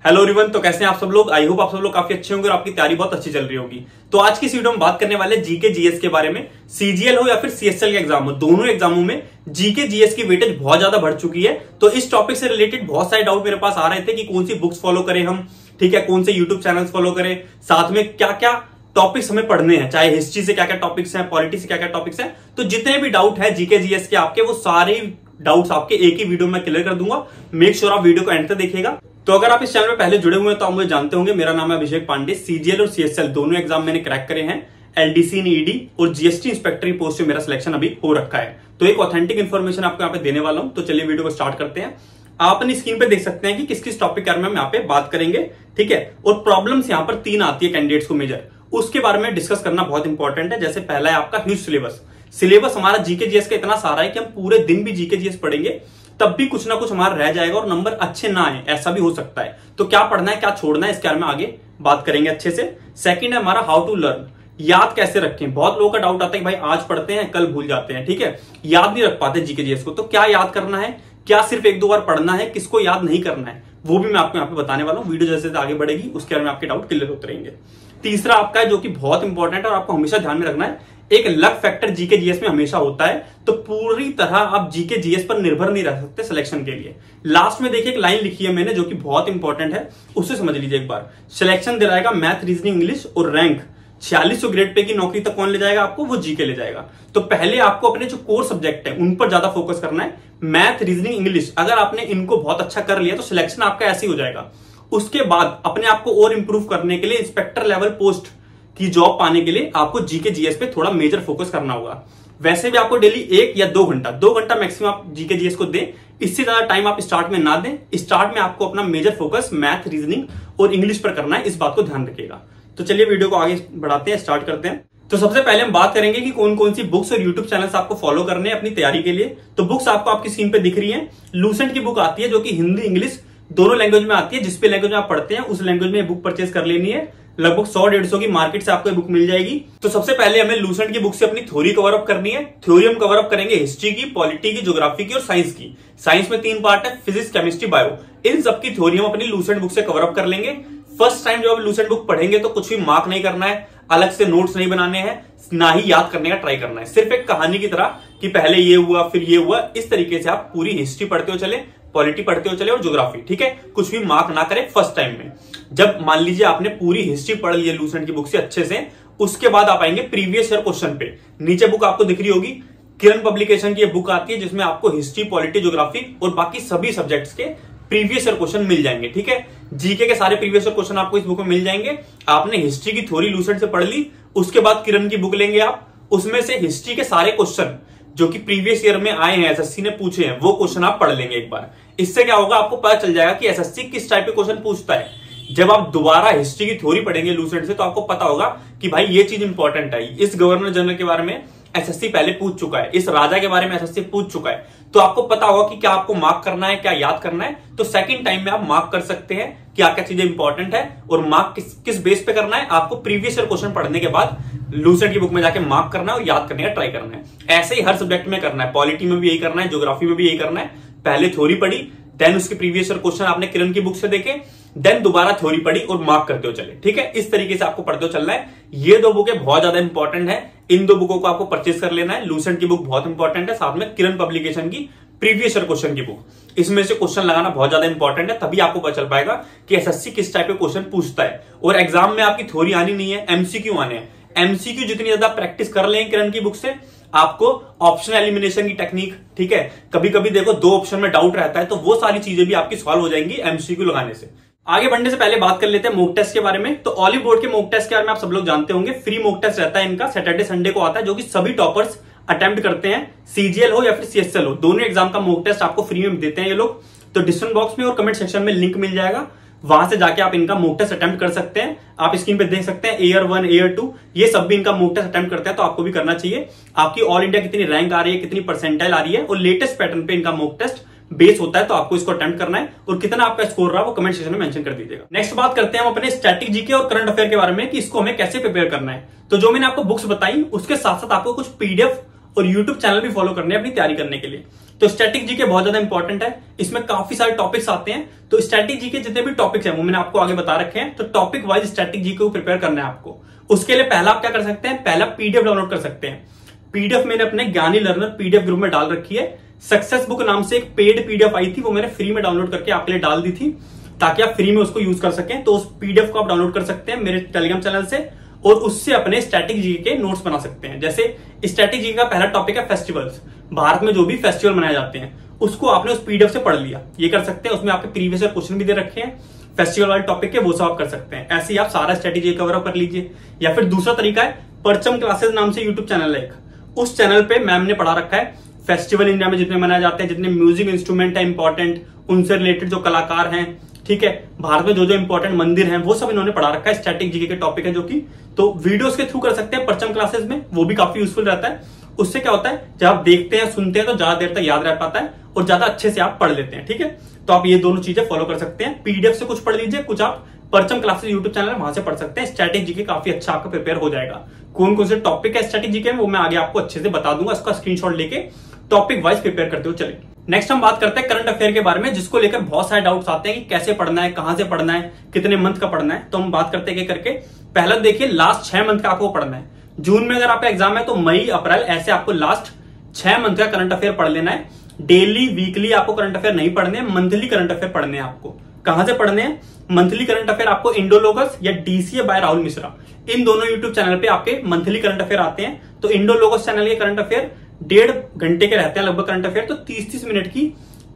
Hello everyone, तो कैसे हैं आप सब लोग। आई होप आप सब लोग काफी अच्छे होंगे और आपकी तैयारी बहुत अच्छी चल रही होगी। तो आज की इस वीडियो में बात करने वाले जीके जीएस के बारे में। सीजीएल हो या फिर सीएसएल के एग्जाम हो, दोनों एग्जामों में जीके जीएस की वेटेज बहुत ज्यादा बढ़ चुकी है। तो इस टॉपिक से रिलेटेड बहुत सारे डाउट मेरे पास आ रहे थे कि कौन सी बुक्स फॉलो करें हम, ठीक है, कौन से यूट्यूब चैनल्स फॉलो करें, साथ में क्या क्या टॉपिक्स हमें पढ़ने हैं, चाहे हिस्ट्री से क्या क्या टॉपिक्स हैं, पॉलिटी से क्या क्या टॉपिक्स हैं। तो जितने भी डाउट है जीके जीएस के आपके, वो सारे डाउट्स आपके एक ही वीडियो में क्लियर कर दूंगा। मेक श्योर आप वीडियो को एंड तक देखिएगा। तो अगर आप इस चैनल में पहले जुड़े हुए हैं तो आप मुझे जानते होंगे। मेरा नाम है अभिषेक पांडे। सीजीएल और सीएसएल दोनों एग्जाम मैंने क्रैक करे हैं। एलडीसी ईडी और जीएसटी इंस्पेक्टर की पोस्ट में मेरा सिलेक्शन अभी हो रखा है। तो एक ऑथेंटिक इन्फॉर्मेशन आपको यहाँ पे देने वाला हूं। तो चलिए वीडियो को स्टार्ट करते हैं। आप अपनी स्क्रीन पे देख सकते हैं कि किस किस टॉपिक के बारे में हम यहाँ पे बात करेंगे, ठीक है। और प्रॉब्लम्स यहाँ पर 3 आती है कैंडिडेट्स को मेजर, उसके बारे में डिस्कस करना बहुत इंपॉर्टेंट है। जैसे पहला है आपका ह्यूज सिलेबस हमारा जीके जीएस का इतना सारा है कि हम पूरे दिन भी जीके जीएस पढ़ेंगे तब भी कुछ ना कुछ हमारा रह जाएगा और नंबर अच्छे ना आए, ऐसा भी हो सकता है। तो क्या पढ़ना है, क्या छोड़ना है, इसके बारे में आगे बात करेंगे अच्छे से। सेकंड है हमारा हाउ टू लर्न, याद कैसे रखें। बहुत लोगों का डाउट आता है कि भाई आज पढ़ते हैं कल भूल जाते हैं, ठीक है, याद नहीं रख पाते जीके जीएस को। तो क्या याद करना है, क्या सिर्फ 1-2 बार पढ़ना है, किसको याद नहीं करना है, वो भी मैं आपको यहाँ पे बताने वाला हूँ। वीडियो जैसे आगे बढ़ेगी उसके बारे में आपके डाउट क्लियर होते रहेंगे। तीसरा आपका है जो कि बहुत इंपॉर्टेंट है और आपको हमेशा ध्यान में रखना है, एक लक फैक्टर जीके जीएस में हमेशा होता है। तो पूरी तरह आप जीके जीएस पर निर्भर नहीं रह सकते सिलेक्शन के लिए। लास्ट में देखिए एक लाइन लिखी है मैंने जो कि बहुत इंपॉर्टेंट है, उससे समझ लीजिए एक बार। सिलेक्शन दिलाएगा मैथ, रीजनिंग, इंग्लिश और रैंक 4600 ग्रेड पे की नौकरी तक कौन ले जाएगा आपको, वो जीके ले जाएगा। तो पहले आपको अपने जो कोर सब्जेक्ट है उन पर ज्यादा फोकस करना है। मैथ, रीजनिंग, इंग्लिश, अगर आपने इनको बहुत अच्छा कर लिया तो सिलेक्शन आपका ऐसे ही हो जाएगा। उसके बाद अपने आप को और इंप्रूव करने के लिए इंस्पेक्टर लेवल पोस्ट की जॉब पाने के लिए आपको जीके जीएस पे थोड़ा मेजर फोकस करना होगा। वैसे भी आपको डेली 1 या 2 घंटा मैक्सिमम आप जीके जीएस को दें। इससे ज्यादा टाइम आप स्टार्ट में ना दें। स्टार्ट में आपको अपना मेजर फोकस मैथ, रीजनिंग और इंग्लिश पर करना है, इस बात को ध्यान रखिएगा। तो चलिए वीडियो को आगे बढ़ाते हैं, स्टार्ट करते हैं। तो सबसे पहले हम बात करेंगे कि कौन कौन सी बुक्स और यूट्यूब चैनल्स आपको फॉलो करने हैं अपनी तैयारी के लिए। तो बुक्स आपको आपकी स्क्रीन पे दिख रही है। लूसेंट की बुक आती है जो कि हिंदी, इंग्लिश दोनों लैंग्वेज में आती है। जिस पे लैंग्वेज में आप पढ़ते हैं उस लैंग्वेज में बुक परचेज कर लेनी है। लगभग 100-150 की मार्केट से आपको बुक मिल जाएगी। तो सबसे पहले हमें लूसेंट की बुक से अपनी थ्योरी कवर अप करनी है। थ्योरी हम कवर अप करेंगे हिस्ट्री की, पॉलिटी की, ज्योग्राफी की और साइंस की। साइंस में 3 पार्ट है, फिजिक्स, केमिस्ट्री, बायो। इन सबकी थ्योरी हम अपनी लूसेंट बुक से कवर अप कर लेंगे। फर्स्ट टाइम जब आप लूसेंट बुक पढ़ेंगे तो कुछ भी मार्क नहीं करना है, अलग से नोट्स नहीं बनाने हैं, ना ही याद करने का ट्राई करना है। सिर्फ एक कहानी की तरह कि पहले ये हुआ फिर ये हुआ, इस तरीके से आप पूरी हिस्ट्री पढ़ते हो चले, पॉलिटी पढ़ते हो चले और ज्योग्राफी, ठीक है। कुछ भी मार्क ना करें फर्स्ट टाइम में। जब मान लीजिए आपने पूरी हिस्ट्री पढ़ ली है लूसेंट की बुक से अच्छे से, उसके बाद आप आएंगे प्रीवियस ईयर क्वेश्चन पे। नीचे बुक आपको दिख रही होगी, किरण पब्लिकेशन की बुक आती है जिसमें आपको हिस्ट्री, पॉलिटी, ज्योग्राफी और बाकी सभी सब्जेक्ट्स के प्रीवियस ईयर क्वेश्चन मिल जाएंगे, ठीक है। जीके के सारे प्रीवियस ईयर क्वेश्चन आपको इस बुक में मिल जाएंगे। आपने हिस्ट्री की थ्योरी लूसेंट से पढ़ ली, उसके बाद किरण की बुक लेंगे आप, उसमें से हिस्ट्री के सारे क्वेश्चन जो कि प्रीवियस ईयर में आए हैं, एसएससी ने पूछे हैं, वो क्वेश्चन आप पढ़ लेंगे एक बार। इससे क्या होगा, आपको पता चल जाएगा कि एसएससी किस टाइप के क्वेश्चन पूछता है। जब आप दोबारा हिस्ट्री की थ्योरी पढ़ेंगे लूसेंट से तो आपको पता होगा कि भाई ये चीज इंपॉर्टेंट है, इस गवर्नर जनरल के बारे में एसएससी पहले पूछ चुका है, इस राजा के बारे में एसएससी पूछ चुका है। तो आपको पता होगा कि क्या आपको मार्क करना है, क्या याद करना है। तो सेकंड टाइम में आप मार्क कर सकते हैं क्या क्या चीजें इंपॉर्टेंट है और मार्क किस बेस पे करना है। आपको प्रीवियस ईयर क्वेश्चन पढ़ने के बाद लूसेंट की बुक में जाके मार्क करना है और याद करने का ट्राई करना है। ऐसे ही हर सब्जेक्ट में करना है। पॉलिटी में भी यही करना है, ज्योग्राफी में भी यही करना है। पहले थ्योरी पढ़ी, देन उसके प्रीवियस ईयर क्वेश्चन आपने किरण की बुक से देखे, देन दोबारा थ्योरी पढ़ी और मार्क करते हो चले, ठीक है। इस तरीके से आपको पढ़ते हो चलना है। ये 2 बुकें बहुत ज्यादा इंपॉर्टेंट है। इन 2 बुकों को आपको परचेज कर लेना है। लूसेंट की बुक बहुत इंपॉर्टेंट है, साथ में किरण पब्लिकेशन की प्रीवियस ईयर क्वेश्चन की बुक। इसमें से क्वेश्चन लगाना बहुत ज्यादा इंपॉर्टेंट है, तभी आपको पता चल पाएगा कि एसएससी किस टाइप के क्वेश्चन पूछता है। और एग्जाम में आपकी थ्योरी आनी नहीं है, एमसीक्यू आने हैं। एमसीक्यू जितनी ज्यादा प्रैक्टिस कर लेंगे किरण की बुक से, आपको ऑप्शन एलिमिनेशन की टेक्निक, ठीक है, कभी कभी देखो 2 ऑप्शन में डाउट रहता है तो वो सारी चीजें भी आपकी सॉल्व हो जाएंगी एमसीक्यू लगाने से। आगे बढ़ने से पहले बात कर लेते हैं मॉक टेस्ट के बारे में। तो ऑलिव बोर्ड के मॉक टेस्ट के बारे में आप सब लोग जानते होंगे। फ्री मॉक टेस्ट रहता है इनका, सैटरडे संडे को आता है, जो कि सभी टॉपर्स अटेम्प्ट करते हैं। सीजीएल हो या फिर सीएसएल हो, दोनों एग्जाम का मॉक टेस्ट आपको फ्री में देते हैं ये लोग। तो डिस्क्रिप्शन बॉक्स में और कमेंट सेक्शन में लिंक मिल जाएगा, वहां से जाके आप इनका मॉक टेस्ट अटेम्प्ट कर सकते हैं। आप स्क्रीन पे देख सकते हैं एयर 1, एयर 2, ये सब भी इनका मॉक टेस्ट अटेम्प्ट करते हैं। तो आपको भी करना चाहिए। आपकी ऑल इंडिया कितनी रैंक आ रही है, कितनी परसेंटाइल आ रही है और लेटेस्ट पैटर्न पे इनका मॉक टेस्ट बेस होता है। तो आपको इसको अटेम्प्ट करना है और कितना आपका स्कोर रहा वो कमेंट सेक्शन में मेंशन कर दीजिएगा। नेक्स्ट बात करते हैं हम अपने स्टैटिक जीके और करंट अफेयर के बारे में कि इसको हमें कैसे प्रिपेयर करना है। तो जो मैंने आपको बुक्स बताई उसके साथ साथ आपको कुछ पीडीएफ और यूट्यूब चैनल भी फॉलो करने हैं अपनी तैयारी करने के लिए। तो स्टैटिक जीके बहुत ज्यादा इंपॉर्टेंट है, इसमें काफी सारे टॉपिक्स आते हैं। तो स्टैटिक जीके जितने भी टॉपिक्स हैं वो मैंने आपको आगे बता रखे हैं। तो टॉपिक वाइज स्टैटिक जीके को प्रिपेयर करना है आपको। उसके लिए पहला आप क्या कर सकते हैं, पहला पीडीएफ डाउनलोड कर सकते हैं। पीडीएफ मैंने अपने ज्ञानी लर्नर पीडीएफ ग्रुप में डाल रखी है। सक्सेस बुक नाम से एक पेड पीडीएफ आई थी, वो मैंने फ्री में डाउनलोड करके आपके लिए डाल दी थी ताकि आप फ्री में उसको यूज कर सकें। तो उस पीडीएफ को आप डाउनलोड कर सकते हैं मेरे टेलीग्राम चैनल से और उससे अपने स्टैटिक जीके के नोट्स बना सकते हैं। जैसे स्टैटिक जीके का पहला टॉपिक है फेस्टिवल्स। भारत में जो भी फेस्टिवल मनाए जाते हैं उसको आपने उस पीडीएफ से पढ़ लिया, ये कर सकते हैं। उसमें आपके प्रीवियस ईयर क्वेश्चन भी दे रखे हैं फेस्टिवल वाले टॉपिक के, वो सब आप कर सकते हैं। ऐसे ही आप सारा स्ट्रेटेजी कवर अप कर लीजिए। या फिर दूसरा तरीका है, परचम क्लासेस नाम से यूट्यूब चैनल है एक, उस चैनल पे मैम ने पढ़ा रखा है फेस्टिवल इंडिया में जितने मनाए जाते हैं, जितने म्यूजिक इंस्ट्रूमेंट है इंपॉर्टेंट, उनसे रिलेटेड जो कलाकार हैं, ठीक है, भारत में जो जो इंपॉर्टेंट मंदिर हैं वो सब इन्होंने पढ़ा रखा है। स्टैटिक जीके के टॉपिक है जो कि तो वीडियोस के थ्रू कर सकते हैं परचम क्लासेस में, वो भी काफी यूजफुल रहता है। उससे क्या होता है, जब आप देखते हैं सुनते हैं तो ज्यादा देर तक याद रह पाता है और ज्यादा अच्छे से आप पढ़ लेते हैं। ठीक है, तो आप ये दोनों चीजें फॉलो कर सकते हैं। पीडीएफ से कुछ पढ़ लीजिए, कुछ आप परचम क्लासेस यूट्यूब चैनल है वहां से पढ़ सकते हैं। स्टैटिक जीके काफी अच्छा आपका प्रिपेयर हो जाएगा। कौन कौन से टॉपिक है स्टैटिक जीके में वो मैं आगे आपको अच्छे से बता दूंगा, उसका स्क्रीनशॉट लेके टॉपिक वाइज प्रिपेयर करते हो। चलिए नेक्स्ट हम बात करते हैं करंट अफेयर के बारे में, जिसको लेकर बहुत सारे डाउट्स आते हैं कि कैसे पढ़ना है, कहां से पढ़ना है, कितने मंथ का पढ़ना है। तो हम बात करते हैं करके। पहला देखिए, लास्ट 6 मंथ का आपको पढ़ना है। जून में अगर आपका एग्जाम है तो मई अप्रैल ऐसे आपको लास्ट 6 मंथ का करंट अफेयर पढ़ लेना है। डेली वीकली आपको करंट अफेयर नहीं पढ़ने, मंथली करंट अफेयर पढ़ने हैं आपको। कहां से पढ़ने हैं मंथली करंट अफेयर? आपको इंडोलोगस या डीसीए बाय राहुल मिश्रा, इन दोनों यूट्यूब चैनल पे आपके मंथली करंट अफेयर आते हैं। तो इंडोलोगस चैनल के करंट अफेयर 1.5 घंटे के रहते हैं लगभग करंट अफेयर। तो 30-30 मिनट की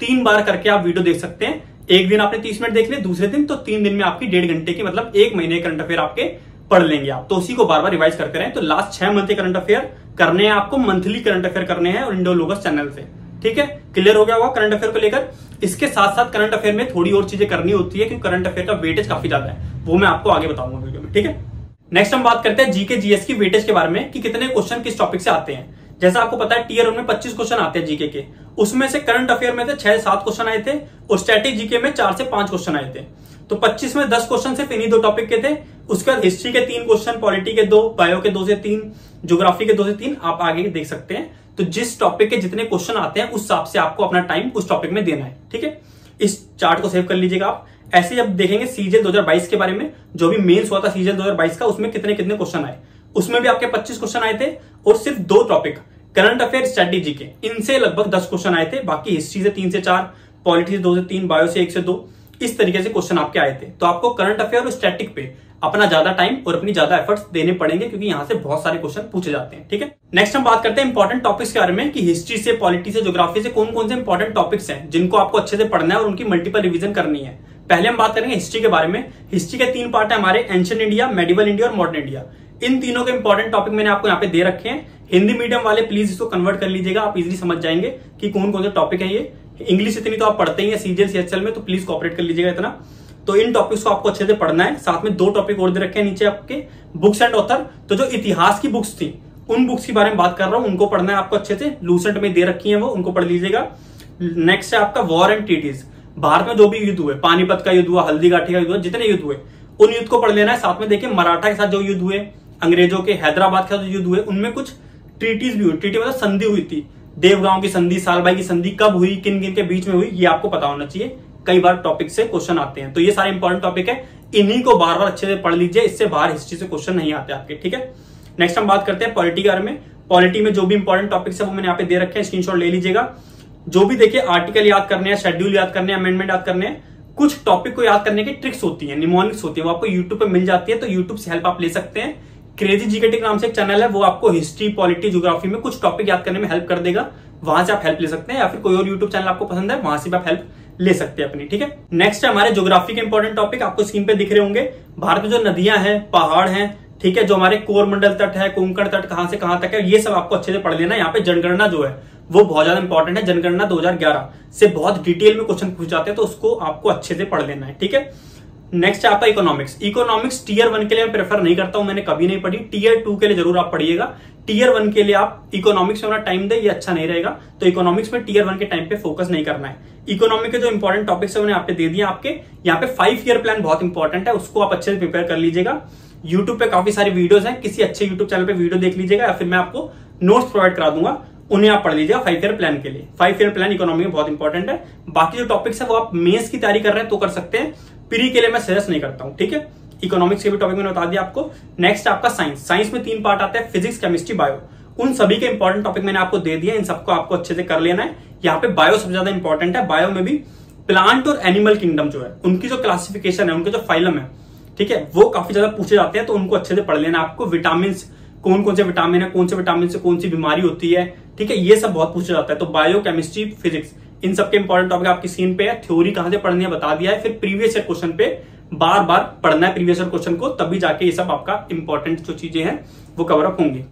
3 बार करके आप वीडियो देख सकते हैं। एक दिन आपने 30 मिनट देख लिया, दूसरे दिन तो 3 दिन में आपकी 1.5 घंटे की मतलब 1 महीने करंट अफेयर आपके पढ़ लेंगे आप। तो उसी को बार बार रिवाइज करते रहें। तो लास्ट 6 मंथ के करंट अफेयर करने हैं आपको, मंथली करंट अफेयर करने हैं और इंडोलोगस चैनल से। ठीक है, क्लियर हो गया होगा करंट अफेयर को लेकर। इसके साथ साथ करंट अफेयर में थोड़ी और चीजें करनी होती है क्योंकि करंट अफेयर का वेटेज काफी ज्यादा है, वो मैं आपको आगे बताऊंगा वीडियो में। ठीक है, नेक्स्ट हम बात करते हैं जीके जीएस की वेटेज के बारे में कि कितने क्वेश्चन किस टॉपिक से आते हैं। जैसा आपको पता है टीयर 1 में 25 क्वेश्चन आते हैं जीके के, उसमें से करंट अफेयर में से 6-7 क्वेश्चन आए थे और स्टैटिक जीके में 4 से 5 क्वेश्चन आए थे। तो 25 में 10 क्वेश्चन सिर्फ इन्हीं 2 टॉपिक के थे। उसके बाद हिस्ट्री के 3 क्वेश्चन, पॉलिटी के 2, बायो के 2 से 3, ज्योग्राफी के 2 से 3, आप आगे देख सकते हैं। तो जिस टॉपिक के जितने क्वेश्चन आते हैं उस हिसाब से आपको अपना टाइम उस टॉपिक में देना है। ठीक है, इस चार्ट को सेव कर लीजिएगा आप। ऐसे जब देखेंगे सीजीएल 2022 के बारे में, जो भी मेंस हुआ था सीजीएल 2022 का, उसमें कितने कितने क्वेश्चन आए, उसमें भी आपके 25 क्वेश्चन आए थे और सिर्फ 2 topic current affair static GK, इनसे लगभग 10 क्वेश्चन आए थे। बाकी हिस्ट्री से 3 से 4, पॉलिटी से 2 से 3, बायो से 1 से 2, इस तरीके से क्वेश्चन आपके आए थे। तो आपको करंट अफेयर और स्टैटिक पे अपना ज्यादा टाइम और अपनी ज्यादा एफर्ट्स देने पड़ेंगे क्योंकि यहां से बहुत सारे क्वेश्चन पूछे जाते हैं। ठीक है, नेक्स्ट हम बात करते हैं इंपॉर्टेंट टॉपिक्स के बारे में कि हिस्ट्री से, पॉलिटी से, ज्योग्राफी से कौन कौन से इंपॉर्टेंट टॉपिक्स हैं जिनको आपको अच्छे से पढ़ना है और उनकी मल्टीपल रिवीजन करनी है। पहले हम बात करेंगे हिस्ट्री के बारे में। हिस्ट्री के 3 पार्ट है हमारे, एंशिएंट इंडिया, मेडिवल इंडिया और मॉडर्न इंडिया। इन तीनों के इंपॉर्टेंट टॉपिक मैंने आपको यहाँ पे दे रखे हैं। हिंदी मीडियम वाले प्लीज इसको कन्वर्ट कर लीजिएगा, आप इजीली समझ जाएंगे कि कौन कौन से टॉपिक है ये। इंग्लिश इतनी तो आप पढ़ते ही है सीजीएल सीएचएल में, तो प्लीज कोऑपरेट कर लीजिएगा इतना। तो इन टॉपिक्स को आपको अच्छे से पढ़ना है। साथ में 2 टॉपिक और दे रखे हैं नीचे आपके, बुक्स एंड ऑथर। तो जो इतिहास की बुक्स थी उन बुक्स के बारे में बात कर रहा हूं, उनको पढ़ना है आपको अच्छे से। लूसेंट में दे रखी है वो, उनको पढ़ लीजिएगा। नेक्स्ट है आपका वॉर एंड ट्रीटीज। भारत में जो भी युद्ध हुए, पानीपत का युद्ध हुआ, हल्दीघाटी का युद्ध हुआ, जितने युद्ध हुए उन युद्ध को पढ़ लेना है। साथ में देखिए मराठा के साथ जो युद्ध हुए, अंग्रेजों के हैदराबाद के साथ जो युद्ध हुए, उनमें कुछ ट्रीटीज भी हुई। ट्रीटी मतलब संधि हुई थी। देवगांव की संधि, सालबाई की संधि कब हुई, किन किन के बीच में हुई, ये आपको पता होना चाहिए। कई बार टॉपिक से क्वेश्चन आते हैं, तो ये सारे इंपॉर्टेंट टॉपिक है, इन्हीं को बार बार अच्छे से पढ़ लीजिए, इससे बाहर हिस्ट्री से क्वेश्चन नहीं आते आपके। ठीक है, नेक्स्ट हम बात करते हैं पॉलिटी के बारे में। पॉलिटी में जो भी इंपॉर्टेंट टॉपिक्स है वो मैंने यहाँ पे दे रखे हैं, स्क्रीनशॉट ले लीजिएगा। जो भी देखिए आर्टिकल याद करने हैं, शेड्यूल याद करने हैं, अमेंडमेंट याद करने हैं, कुछ टॉपिक को याद करने की ट्रिक्स होती है, निमोनिक्स होती है, वो आपको यूट्यूब पे मिल जाती है। तो यूट्यूब से हेल्प आप ले सकते हैं। क्रेजी जीकेटिक नाम से एक चैनल है, वो आपको हिस्ट्री, पॉलिटी, ज्योग्राफी में कुछ टॉपिक याद करने में हेल्प कर देगा, वहां से आप हेल्प ले सकते हैं। या फिर कोई और यूट्यूब चैनल आपको पसंद है, वहां से भी आप हेल्प ले सकते हैं अपनी। ठीक है, नेक्स्ट है हमारे ज्योग्राफी के इंपॉर्टेंट टॉपिक, आपको स्क्रीन पे दिख रहे होंगे। भारत में जो नदियां हैं, पहाड़ हैं, ठीक है, जो हमारे कोरमंडल तट है, कोंकण तट कहां से कहां तक है, ये सब आपको अच्छे से पढ़ लेना है। यहाँ पे जनगणना जो है वो बहुत ज्यादा इंपॉर्टेंट है। जनगणना 2011 से बहुत डिटेल में क्वेश्चन पूछ जाते हैं, तो उसको आपको अच्छे से पढ़ लेना है। ठीक है, नेक्स्ट है आपका इकोनॉमिक्स। इकोनॉमिक्स टीयर 1 के लिए मैं प्रेफर नहीं करता हूं, मैंने कभी नहीं पढ़ी। टीयर 2 के लिए जरूर आप पढ़िएगा। टीयर 1 के लिए आप इकोनॉमिक्स में अपना टाइम दे, ये अच्छा नहीं रहेगा। तो इकोनॉमिक्स में टीयर 1 के टाइम पे फोकस नहीं करना है। इकोनॉमिक के जो इंपॉर्टेंट टॉपिक्स है उन्हें यहाँ पे दे दिया आपके। यहाँ पे 5 ईयर प्लान बहुत इंपॉर्टेंट है, उसको आप अच्छे से प्रिपेयर कर लीजिएगा। यूट्यूब पे काफी सारी वीडियोस हैं, किसी अच्छे यूट्यूब चैनल पे वीडियो देख लीजिएगा, या फिर मैं आपको नोट्स प्रोवाइड करा दूंगा, उन्हें आप पढ़ लीजिएगा 5 ईयर प्लान के लिए। 5 ईयर प्लान इकोनॉमी में बहुत इंपॉर्टेंट है। बाकी जो टॉपिक्स है वो आप मेंस की तैयारी कर रहे हैं तो कर सकते हैं, प्री के लिए मैं सजेस्ट नहीं करता हूं, ठीक है। इकोनॉमिक्स के भी टॉपिक मैंने बता दिया आपको। नेक्स्ट आपका साइंस। साइंस में 3 पार्ट आते हैं, फिजिक्स, केमिस्ट्री, बायो। उन सभी के इंपॉर्टेंट टॉपिक मैंने आपको दे दिया, इन सबको आपको अच्छे से कर लेना है। यहाँ पे बायो सबसे ज्यादा इंपॉर्टेंट है। बायो में भी प्लांट और एनिमल किंगडम जो है उनकी जो क्लासिफिकेशन है, उनके जो फाइलम है, ठीक है, वो काफी ज्यादा पूछे जाते हैं, तो उनको अच्छे से पढ़ लेना आपको। विटामिन, कौन कौन से विटामिन है, कौन से विटामिन से कौन सी बीमारी होती है, ठीक है, ये सब बहुत पूछा जाता है। तो बायो, केमिस्ट्री, फिजिक्स, इन सबके इंपॉर्टेंट टॉपिक आपकी स्क्रीन पे है। थ्योरी कहां से पढ़नी है बता दिया है। फिर प्रीवियस ईयर क्वेश्चन पे बार बार पढ़ना है प्रीवियस ईयर क्वेश्चन को, तभी जाके ये सब आपका इंपॉर्टेंट जो चीजें हैं वो कवर अप होंगी।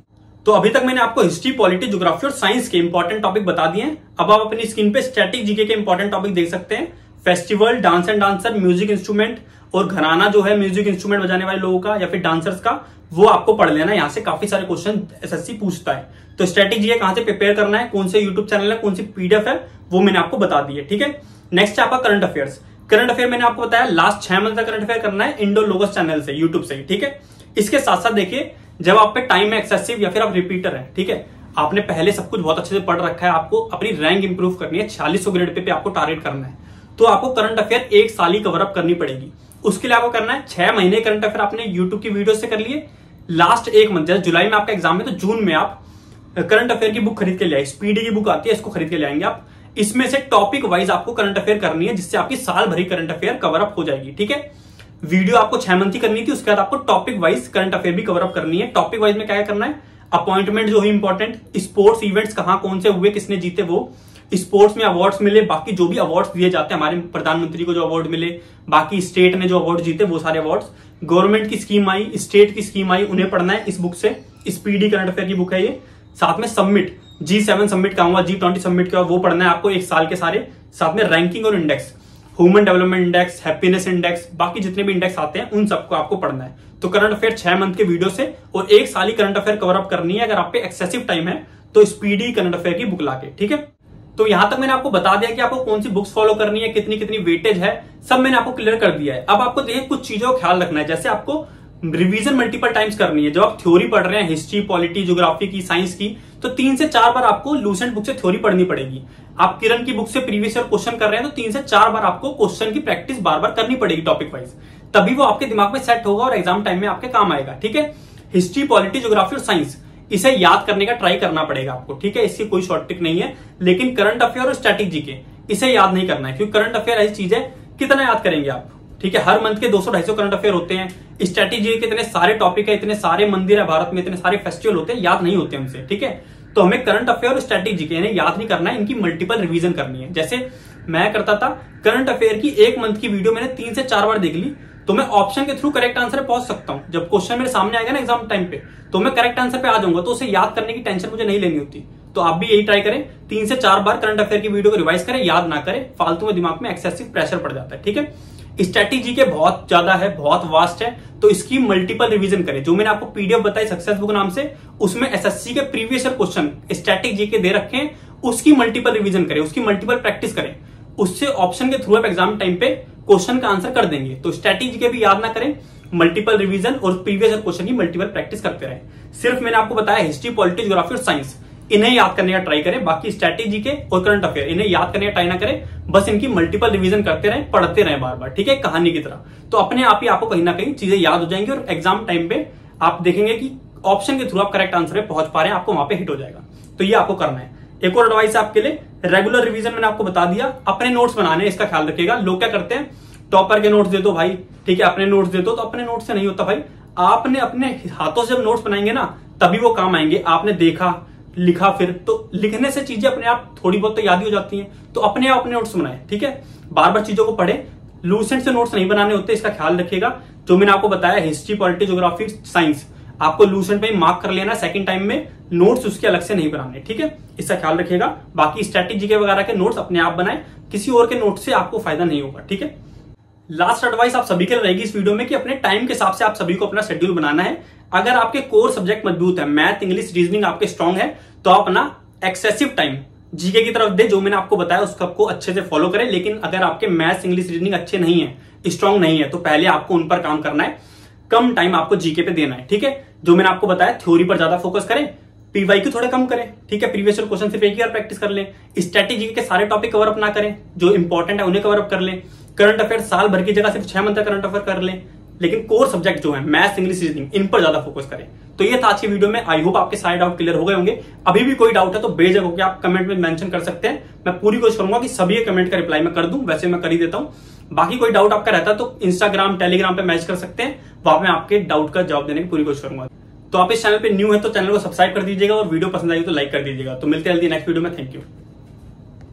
तो अभी तक मैंने आपको हिस्ट्री, पॉलिटी, ज्योग्राफी और साइंस के इंपॉर्टेंट टॉपिक बता दिए हैं। अब आप अपनी स्क्रीन पे स्टैटिक जीके के इंपॉर्टेंट टॉपिक देख सकते हैं। Festival, dance and dancer, music instrument और घराना जो है म्यूजिक इंस्ट्रूमेंट बजाने वाले लोगों का या फिर डांसर्स का, वो आपको पढ़ लेना है। यहाँ से काफी सारे क्वेश्चन एसएससी पूछता है। तो स्टैटिक जीके कहां से प्रिपेयर करना है, कौन से यूट्यूब चैनल है, कौन सी पीडीएफ है, वो मैंने आपको बता दी है, ठीक है। नेक्स्ट आपका करंट अफेयर्स। करंट अफेयर मैंने आपको बताया लास्ट 6 मंथ का करंट अफेयर करना है इंडो लोगस चैनल से, यूट्यूब से, ठीक है। इसके साथ साथ देखिए, जब आप पे टाइम है एक्सेसिव या फिर आप रिपीटर है, ठीक है, आपने पहले सब कुछ बहुत अच्छे से पढ़ रखा है, आपको अपनी रैंक इंप्रूव करनी है, 4600 ग्रेड पे आपको टारगेट करना है, तो आपको करंट अफेयर 1 साल ही कवर अप करनी पड़ेगी। उसके लिए आपको करना है 6 महीने करंट अफेयर आपने यूट्यूब की वीडियो से कर लिए। लास्ट 1 मंथ, जैसे जुलाई में आपका एग्जाम है तो जून में आप करंट अफेयर की बुक खरीद के ले आए, स्पीडी की बुक आती है, इसको खरीद के ले आएंगे आप। इसमें से टॉपिक वाइज आपको करंट अफेयर करनी है, जिससे आपकी साल भरी करंट अफेयर कवर अप हो जाएगी, ठीक है। वीडियो आपको 6 मंथ की करनी थी, उसके बाद आपको टॉपिक वाइज करंट अफेयर भी कवर अप करनी है। टॉपिक वाइज में क्या करना है, अपॉइंटमेंट जो हुई इंपॉर्टेंट, स्पोर्ट्स इवेंट्स कहां कौन से हुए, किसने जीते, वो स्पोर्ट्स में अवार्ड्स मिले, बाकी जो भी अवार्ड्स दिए जाते हैं, हमारे प्रधानमंत्री को जो अवार्ड मिले, बाकी स्टेट ने जो अवार्ड जीते वो सारे अवार्ड्स, गवर्नमेंट की स्कीम आई, स्टेट की स्कीम आई, उन्हें पढ़ना है इस बुक से। स्पीडी करंट अफेयर की बुक है ये। साथ में सबमिट, G7 सबमिट का हुआ, G20 सबमिट का, वो पढ़ना है आपको 1 साल के सारे। साथ में रैंकिंग और index, human development index, happiness index, बाकी जितने भी इंडेक्स आते हैं उन सबको आपको पढ़ना है। तो करंट अफेयर 6 मंथ के वीडियो से और 1 साल ही करंट अफेयर कवर अप करनी है। अगर आप पे एक्सेसिव टाइम है तो स्पीडी करंट अफेयर की बुक लाके, ठीक है। तो यहां तक मैंने आपको बता दिया कि आपको कौन सी बुक्स फॉलो करनी है, कितनी कितनी वेटेज है, सब मैंने आपको क्लियर कर दिया है। अब आपको देखिए कुछ चीजों का ख्याल रखना है, जैसे आपको रिवीजन मल्टीपल टाइम्स करनी है। जब आप थ्योरी पढ़ रहे हैं हिस्ट्री, पॉलिटी, ज्योग्राफी की, साइंस की, तो 3 से 4 बार आपको लूसेंट बुक से थ्योरी पढ़नी पड़ेगी। आप किरण की बुक से प्रीवियस ईयर क्वेश्चन कर रहे हैं तो 3 से 4 बार आपको क्वेश्चन की प्रैक्टिस बार बार करनी पड़ेगी टॉपिक वाइज, तभी वो आपके दिमाग में सेट होगा और एग्जाम टाइम में आपके काम आएगा, ठीक है। हिस्ट्री, पॉलिटी, ज्योग्राफी और साइंस, इसे याद करने का ट्राई करना पड़ेगा आपको, ठीक है। इसकी कोई शॉर्ट ट्रिक नहीं है। लेकिन करंट अफेयर और स्टैटिक जीके, इसे याद नहीं करना है, क्योंकि करंट अफेयर ऐसी चीज है, कितना याद करेंगे आप, ठीक है। हर मंथ के 200-250 करंट अफेयर होते हैं। स्टैटिक जीके के इतने सारे टॉपिक है, इतने सारे मंदिर है भारत में, इतने सारे फेस्टिवल होते हैं, याद नहीं होते हमसे, ठीक है। तो हमें करंट अफेयर और स्टैटिक जीके इन्हें याद नहीं करना है, इनकी मल्टीपल रिवीजन करनी है। जैसे मैं करता था, करंट अफेयर की 1 मंथ की वीडियो मैंने 3 से 4 बार देख ली, तो मैं ऑप्शन के थ्रू करेक्ट आंसर पे पहुंच सकता हूं। जब क्वेश्चन मेरे सामने आएगा ना एग्जाम टाइम पे, तो मैं करेक्ट आंसर पे आ जाऊंगा, तो उसे याद करने की टेंशन मुझे नहीं लेनी होती। तो आप भी यही ट्राई करें, 3 से 4 बार करंट अफेयर की वीडियो को रिवाइज करें, याद ना करें, फालतू में दिमाग में एक्सेसिव प्रेशर पड़ जाता है, ठीक है। स्टैटिक जीके बहुत ज्यादा है, बहुत वास्ट है, तो इसकी मल्टीपल रिवीजन करें। जो मैंने आपको पीडीएफ बताई सक्सेस बुक नाम से, उसमें एसएससी के previous year question static GK दे रखे हैं, उसकी मल्टीपल रिवीजन करें, उसकी मल्टीपल प्रैक्टिस करें, उससे ऑप्शन के थ्रू आप एग्जाम टाइम पे क्वेश्चन का आंसर कर देंगे। तो स्टैटिक जीके भी याद ना करें, मल्टीपल रिवीजन और प्रीवियस ईयर क्वेश्चन की मल्टीपल प्रैक्टिस करते रहे। सिर्फ मैंने आपको बताया हिस्ट्री, पॉलिटी, ज्योग्राफी और साइंस, इन्हें याद करने का ट्राई करें। बाकी स्टैटिक जीके और करंट अफेयर इन्हें याद करने का ट्राई ना करें, बस इनकी मल्टीपल रिवीजन करते रहें, पढ़ते रहें बार बार, ठीक है, कहानी की तरह। तो अपने आप ही आपको कहीं ना कहीं चीजें याद हो जाएंगी और एग्जाम टाइम पे आप देखेंगे कि ऑप्शन के थ्रू आप करेक्ट आंसर पे पहुंच पा रहे हैं, आपको वहां पे हिट हो जाएगा। तो ये आपको करना है। एक और एडवाइस है आपके लिए, रेगुलर रिवीजन मैंने आपको बता दिया, अपने नोट्स बनाने, इसका ख्याल रखिएगा। लोग क्या करते हैं, टॉपर के नोट्स दे दो भाई, ठीक है, अपने नोट्स दे दो, तो अपने नोट्स से नहीं होता भाई। आपने अपने हाथों से जब नोट्स बनाएंगे ना, तभी वो काम आएंगे। आपने देखा, लिखा, फिर तो लिखने से चीजें अपने आप थोड़ी बहुत तो याद ही हो जाती हैं। तो अपने आप अपने नोट्स बनाए, ठीक है, बार बार चीजों को पढ़े, लूसेंट से नोट्स नहीं बनाने होते, इसका ख्याल रखिएगा। जो मैंने आपको बताया हिस्ट्री, पॉलिटी, ज्योग्राफी, साइंस, आपको लूसेंट पे मार्क कर लेना, सेकंड टाइम में नोट्स उसके अलग से नहीं बनाने, ठीक है, इसका ख्याल रखिएगा। बाकी स्टैटिक जीके वगैरह के नोट्स अपने आप बनाए, किसी और के नोट्स से आपको फायदा नहीं होगा, ठीक है। लास्ट एडवाइस आप सभी के लिए रहेगी इस वीडियो में कि अपने टाइम के हिसाब से आप सभी को अपना शेड्यूल बनाना है। अगर आपके कोर सब्जेक्ट मजबूत है, मैथ, इंग्लिश, रीजनिंग आपके स्ट्रांग है, तो आप अपना एक्सेसिव टाइम जीके की तरफ दे, जो मैंने आपको बताया उसको आपको अच्छे से फॉलो करें। लेकिन अगर आपके मैथ्स, इंग्लिश, रीजनिंग अच्छे नहीं है, स्ट्रांग नहीं है, तो पहले आपको उन पर काम करना है, कम टाइम आपको जीके पे देना है, ठीक है। जो मैंने आपको बताया, थ्योरी पर ज्यादा फोकस करें, पीवाईक्यू थोड़े कम करें, ठीक है, प्रीवियस ईयर क्वेश्चन सिर्फ एक ही बार प्रैक्टिस कर लें, स्ट्रेटेजी के सारे टॉपिक कवर अप ना करें, जो इंपॉर्टेंट है उन्हें कवर अप कर लें, करंट अफेयर साल भर की जगह सिर्फ 6 मंथ का करंट अफेयर कर लें, लेकिन कोर सब्जेक्ट जो है मैथ्स, इंग्लिश, रीजनिंग, इन पर ज्यादा फोकस करें। तो ये था आज की वीडियो में। आई होप आपके सारे डाउट क्लियर हो गए होंगे। अभी भी कोई डाउट है तो बेझिझक होकर आप कमेंट में मेंशन कर सकते हैं, मैं पूरी कोशिश करूंगा कि सभी कमेंट का रिप्लाई मैं कर दूं, वैसे मैं कर ही देता हूं। बाकी कोई डाउट आपका रहता है तो इंस्टाग्राम, टेलीग्राम पे मैसेज कर सकते हैं, वहां मैं आपके डाउट का जवाब देने की पूरी कोशिश करूंगा। तो आप इस चैनल पे न्यू है तो चैनल को सब्सक्राइब कर दीजिएगा और वीडियो पसंद आई तो लाइक कर दीजिएगा। तो मिलते हैं जल्दी नेक्स्ट वीडियो में। Thank you.